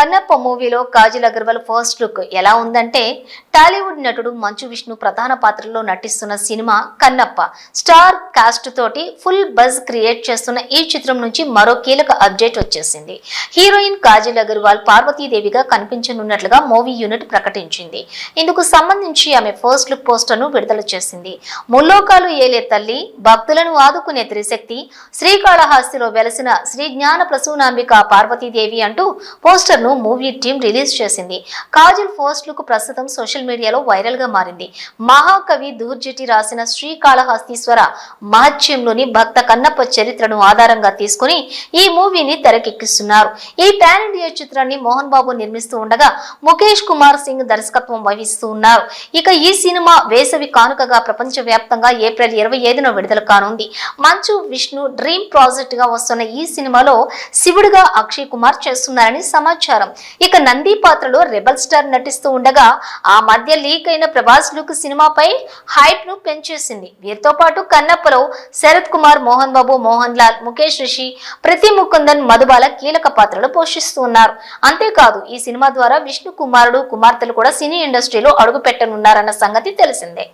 కన్నప్ప మూవీలో Kajal Agarwal first look ఎలా ఉందంటే టాలీవుడ్ నటుడు మంచు విష్ణు ప్రధాన పాత్రలో నటిస్తున్న సినిమా కన్నప్ప స్టార్ కాస్ట్ తోటి ఫుల్ బజ్ క్రియేట్ చేస్తున్న ఈ చిత్రం నుంచి మరో కీలక అప్డేట్ వచ్చేసింది. హీరోయిన్ కాజల్ అగర్వాల్ పార్వతీదేవిగా కనిపించనున్నట్లుగా మూవీ యూనిట్ ప్రకటించింది. ఇందుకు సంబంధించి ఆమె ఫస్ట్ లుక్ పోస్టర్ ను విడుదల చేసింది. ముల్లోకాలు ఏలే తల్లి, భక్తులను ఆదుకునే త్రిశక్తి, శ్రీకాళహస్తిలో వెలసిన శ్రీ జ్ఞాన ప్రసూనాంబిక పార్వతీదేవి అంటూ పోస్టర్ ను మూవీ టీం రిలీజ్ చేసింది. కాజల్ ఫస్ట్ లుక్ ప్రస్తుతం సోషల్ మీడియాలో వైరల్ గా మారింది. మహాకవి దూర్జటి రాసిన శ్రీకాళహస్తీశ్వర మహత్యంలోని భక్త కన్నప్ప చరిత్రను ఆధారంగా తీసుకుని ఈ మూవీని తెరకెక్కిస్తున్నారు. ఈ పాన్ ఇండియా చిత్రాన్ని మోహన్ బాబు నిర్మిస్తూ ఉండగా ముఖేష్ కుమార్ సింగ్ దర్శకత్వం వహిస్తూ ఉన్నారు. ఇక ఈ సినిమా వేసవి కానుకగా ప్రపంచ వ్యాప్తంగా ఏప్రిల్ 25న విడుదల కానుంది. మంచు విష్ణు డ్రీమ్ ప్రాజెక్ట్ గా వస్తున్న ఈ సినిమాలో శివుడిగా అక్షయ్ కుమార్ చేస్తున్నారని సమాచారం. ఇక నంది పాత్రలో రెబల్ స్టార్ నటిస్తూ ఉండగా ఆ మధ్య లీక్ అయిన ప్రభాస్ లుక్ సినిమాపై హైప్ ను పెంచేసింది. వీరితో పాటు కన్నప్పలో శరత్ కుమార్, మోహన్ బాబు, మోహన్ లాల్, ముఖేష్ రిషి, ప్రతి ముకుందన్, మధుబాల కీలక పాత్రలు పోషిస్తూ ఉన్నారు. అంతేకాదు ఈ సినిమా ద్వారా విష్ణు కుమారుడు, కుమార్తెలు కూడా సినీ ఇండస్ట్రీలో అడుగు పెట్టనున్నారన్న సంగతి తెలిసిందే.